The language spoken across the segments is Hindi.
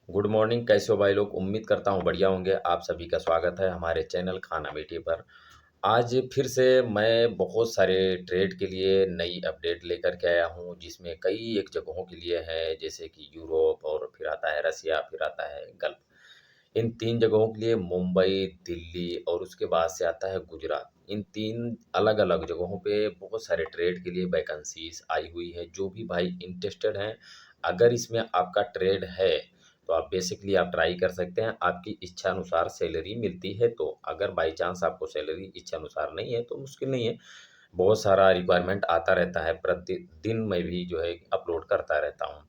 गुड मॉर्निंग, कैसे हो भाई लोग। उम्मीद करता हूँ बढ़िया होंगे। आप सभी का स्वागत है हमारे चैनल खाना मीठे पर। आज फिर से मैं बहुत सारे ट्रेड के लिए नई अपडेट लेकर के आया हूँ, जिसमें कई एक जगहों के लिए है, जैसे कि यूरोप, और फिर आता है रसिया, फिर आता है गल्फ। इन 3 जगहों के लिए मुंबई, दिल्ली और उसके बाद से आता है गुजरात। इन 3 अलग-अलग जगहों पे बहुत सारे ट्रेड के लिए वैकेंसीज़ आई हुई है। जो भी भाई इंटरेस्टेड हैं, अगर इसमें आपका ट्रेड है, तो आप बेसिकली आप ट्राई कर सकते हैं। आपकी इच्छा अनुसार सैलरी मिलती है तो, अगर बाई चांस आपको सैलरी इच्छा अनुसार नहीं है, तो मुश्किल नहीं है। बहुत सारा रिक्वायरमेंट आता रहता है, प्रतिदिन मैं भी जो है अपलोड करता रहता हूँ।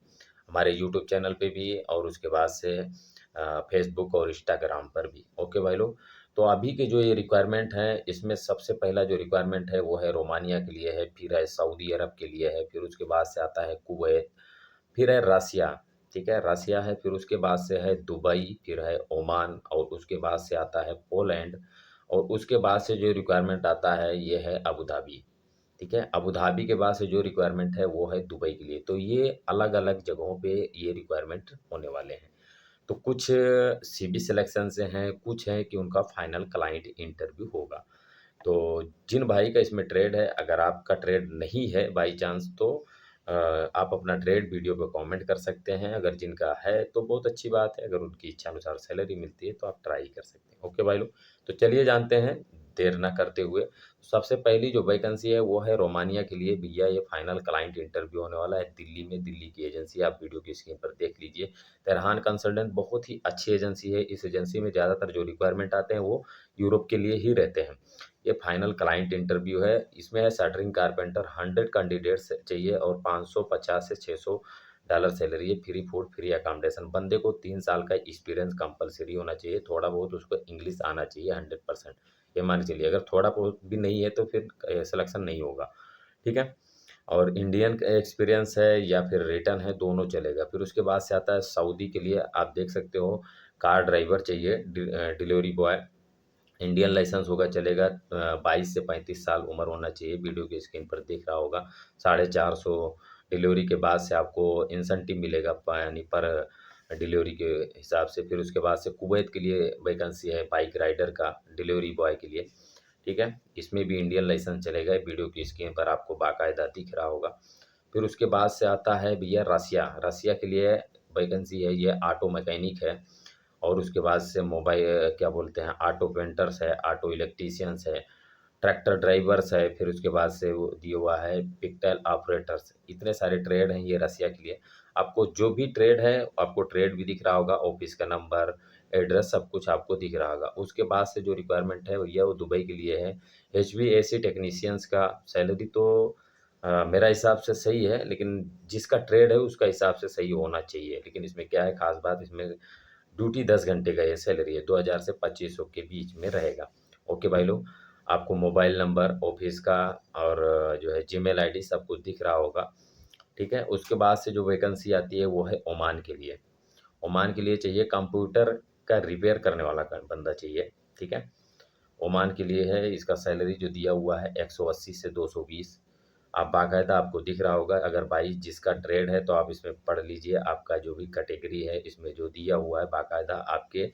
हमारे यूट्यूब चैनल पे भी, और उसके बाद से फेसबुक और इंस्टाग्राम पर भी। ओके भाई लोग, तो अभी के जो ये रिक्वायरमेंट हैं, इसमें सबसे पहला जो रिक्वायरमेंट है वो है रोमानिया के लिए है, फिर है सऊदी अरब के लिए है, फिर उसके बाद से आता है कुवैत, फिर है रसिया। ठीक है, रसिया है, फिर उसके बाद से है दुबई, फिर है ओमान, और उसके बाद से आता है पोलैंड, और उसके बाद से जो रिक्वायरमेंट आता है ये है अबू धाबी। ठीक है, अबू धाबी के बाद से जो रिक्वायरमेंट है वो है दुबई के लिए। तो ये अलग-अलग जगहों पे ये रिक्वायरमेंट होने वाले हैं। तो कुछ सीबी सिलेक्शन से हैं, कुछ हैं कि उनका फाइनल क्लाइंट इंटरव्यू होगा। तो जिन भाई का इसमें ट्रेड है, अगर आपका ट्रेड नहीं है बाई चांस, तो आप अपना ट्रेड वीडियो पे कमेंट कर सकते हैं। अगर जिनका है तो बहुत अच्छी बात है, अगर उनकी इच्छा अनुसार सैलरी मिलती है तो आप ट्राई कर सकते हैं। ओके भाई लोग, तो चलिए जानते हैं देर ना करते हुए। सबसे पहली जो वैकेंसी है वो है रोमानिया के लिए। भैया ये फाइनल क्लाइंट इंटरव्यू होने वाला है दिल्ली में, दिल्ली की एजेंसी आप वीडियो की स्क्रीन पर देख लीजिए। तेरहान कंसल्टेंट बहुत ही अच्छी एजेंसी है। इस एजेंसी में ज़्यादातर जो रिक्वायरमेंट आते हैं वो यूरोप के लिए ही रहते हैं। ये फाइनल क्लाइंट इंटरव्यू है। इसमें है शटरिंग कारपेंटर, 100 कैंडिडेट्स चाहिए और 550 से $600 सैलरी है। Free food, free accommodation. बंदे को 3 साल का एक्सपीरियंस कंपलसरी होना चाहिए। थोड़ा बहुत उसको इंग्लिश आना चाहिए 100%। ये मान के चलिए, अगर थोड़ा बहुत भी नहीं है तो फिर सिलेक्शन नहीं होगा। ठीक है, और इंडियन का एक्सपीरियंस है या फिर रिटर्न है, दोनों चलेगा। फिर उसके बाद से आता है सऊदी के लिए। आप देख सकते हो, कार ड्राइवर चाहिए, डिलीवरी बॉय। इंडियन लाइसेंस होगा चलेगा। 22 से 35 साल उम्र होना चाहिए। वीडियो की स्क्रीन पर दिख रहा होगा। 450 डिलीवरी के बाद से आपको इंसेंटिव मिलेगा, यानी पर डिलीवरी के हिसाब से। फिर उसके बाद से कुवैत के लिए वैकेंसी है, बाइक राइडर का, डिलीवरी बॉय के लिए। ठीक है, इसमें भी इंडियन लाइसेंस चलेगा। वीडियो की स्क्रीन पर आपको बाकायदा दिख रहा होगा। फिर उसके बाद से आता है भैया रसिया। रसिया के लिए वैकेंसी है, ये ऑटो मैकेनिक है। और उसके बाद से मोबाइल क्या बोलते हैं, ऑटो पेंटर्स है, ऑटो इलेक्ट्रीशियंस है, ट्रैक्टर ड्राइवर्स है। फिर उसके बाद से वो दिया हुआ है पिकटेल ऑपरेटर्स। इतने सारे ट्रेड हैं ये रसिया के लिए। आपको जो भी ट्रेड है, आपको ट्रेड भी दिख रहा होगा, ऑफिस का नंबर, एड्रेस, सब कुछ आपको दिख रहा होगा। उसके बाद से जो रिक्वायरमेंट है भैया वो दुबई के लिए है। एचवीएसी टेक्नीशियंस का सैलरी तो मेरा हिसाब से सही है, लेकिन जिसका ट्रेड है उसका हिसाब से सही होना चाहिए। लेकिन इसमें क्या है खास बात, इसमें ड्यूटी 10 घंटे का ये सैलरी है, 2000 से 2500 के बीच में रहेगा। ओके भाई लोग, आपको मोबाइल नंबर, ऑफिस का, और जो है जीमेल आईडी सब कुछ दिख रहा होगा। ठीक है, उसके बाद से जो वैकेंसी आती है वो है ओमान के लिए। ओमान के लिए चाहिए कंप्यूटर का रिपेयर करने वाला का बंदा चाहिए। ठीक है, ओमान के लिए है। इसका सैलरी जो दिया हुआ है 180 से 220। आप बाकायदा आपको दिख रहा होगा। अगर भाई जिसका ट्रेड है तो आप इसमें पढ़ लीजिए, आपका जो भी कैटेगरी है इसमें जो दिया हुआ है बाकायदा आपके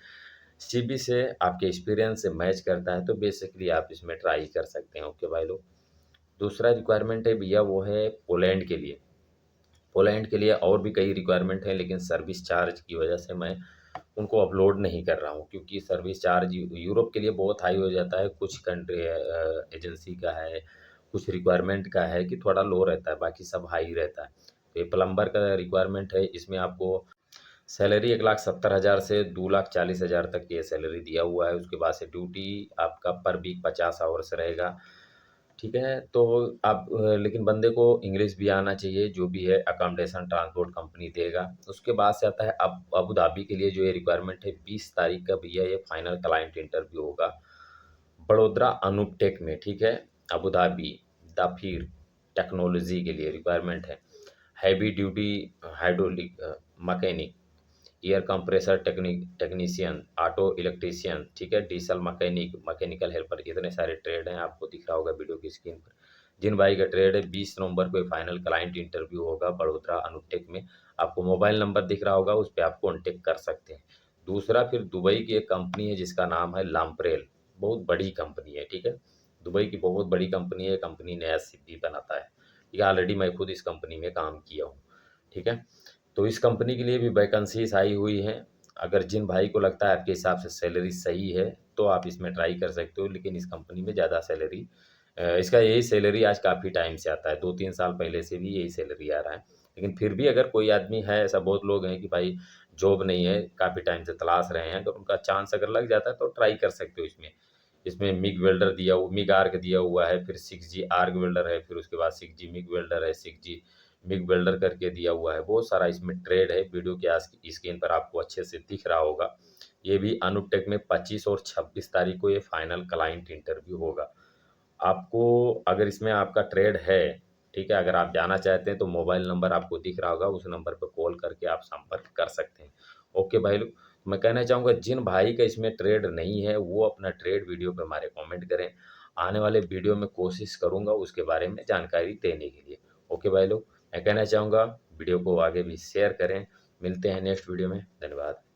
सीवी से, आपके एक्सपीरियंस से मैच करता है, तो बेसिकली आप इसमें ट्राई कर सकते हैं। ओके भाई लोग, दूसरा रिक्वायरमेंट है भैया वो है पोलैंड के लिए। पोलैंड के लिए और भी कई रिक्वायरमेंट हैं, लेकिन सर्विस चार्ज की वजह से मैं उनको अपलोड नहीं कर रहा हूँ, क्योंकि सर्विस चार्ज यूरोप के लिए बहुत हाई हो जाता है। कुछ कंट्री एजेंसी का है, कुछ रिक्वायरमेंट का है कि थोड़ा लो रहता है, बाकी सब हाई रहता है। तो ये प्लम्बर का रिक्वायरमेंट है, इसमें आपको सैलरी 1,70,000 से 2,40,000 तक ये सैलरी दिया हुआ है। उसके बाद से ड्यूटी आपका पर वीक 50 आवर्स रहेगा। ठीक है, तो आप लेकिन बंदे को इंग्लिश भी आना चाहिए। जो भी है अकोमोडेशन ट्रांसपोर्ट कंपनी देगा। उसके बाद से आता है अब अबू धाबी के लिए जो ये रिक्वायरमेंट है, 20 तारीख का भैया ये फाइनल क्लाइंट इंटरव्यू होगा, बड़ोदरा अनूपटेक में। ठीक है, अबू धाबी दाफीर टेक्नोलॉजी के लिए रिक्वायरमेंट है। Heavy duty hydraulic mechanic, air compressor technician, auto electrician. ठीक है, डीजल मैकेनिक, मैकेनिकल हेल्पर। इतने सारे ट्रेड हैं, आपको दिख रहा होगा वीडियो की स्क्रीन पर। जिन भाई का ट्रेड है, 20 नवंबर को फाइनल क्लाइंट इंटरव्यू होगा बड़ोदरा अनुटेक में। आपको मोबाइल नंबर दिख रहा होगा, उस पे आप कॉन्टैक्ट कर सकते हैं। दूसरा फिर दुबई की एक कंपनी है जिसका नाम है लाम्प्रेल, बहुत बड़ी कंपनी है, ठीक है? दुबई की बहुत बड़ी कंपनी है, कंपनी नया सीपी बनाता है, ठीक है? ऑलरेडी मैं खुद इस कंपनी में काम किया हूँ, ठीक है? तो इस कंपनी के लिए भी वैकेंसीज़ आई हुई हैं। अगर जिन भाई को लगता है आपके हिसाब से सैलरी सही है, तो आप इसमें ट्राई कर सकते हो, लेकिन इस कंपनी में ज़्यादा सैलरी इसका यही सैलरी आज काफ़ी टाइम से आता है, 2-3 साल पहले से भी यही सैलरी आ रहा है। लेकिन फिर भी अगर कोई आदमी है, ऐसा बहुत लोग हैं कि भाई जॉब नहीं है, काफ़ी टाइम से तलाश रहे हैं, अगर उनका चांस अगर लग जाता है तो ट्राई कर सकते हो इसमें। इसमें मिग वेल्डर मिग आर्क दिया हुआ है, फिर 6G आर्क वेल्डर है, फिर उसके बाद 6G मिग वेल्डर है, 6G मिग वेल्डर करके दिया हुआ है। बहुत सारा इसमें ट्रेड है, वीडियो के स्क्रीन पर आपको अच्छे से दिख रहा होगा। ये भी अनुटेक में 25 और 26 तारीख को ये फाइनल क्लाइंट इंटरव्यू होगा। आपको अगर इसमें आपका ट्रेड है, ठीक है? अगर आप जाना चाहते हैं तो मोबाइल नंबर आपको दिख रहा होगा, उस नंबर पे कॉल करके आप संपर्क कर सकते हैं। ओके भाई लोग, मैं कहना चाहूँगा जिन भाई का इसमें ट्रेड नहीं है, वो अपना ट्रेड वीडियो पे हमारे कमेंट करें। आने वाले वीडियो में कोशिश करूँगा उसके बारे में जानकारी देने के लिए। ओके भाई लोग, मैं कहना चाहूँगा वीडियो को आगे भी शेयर करें। मिलते हैं नेक्स्ट वीडियो में। धन्यवाद।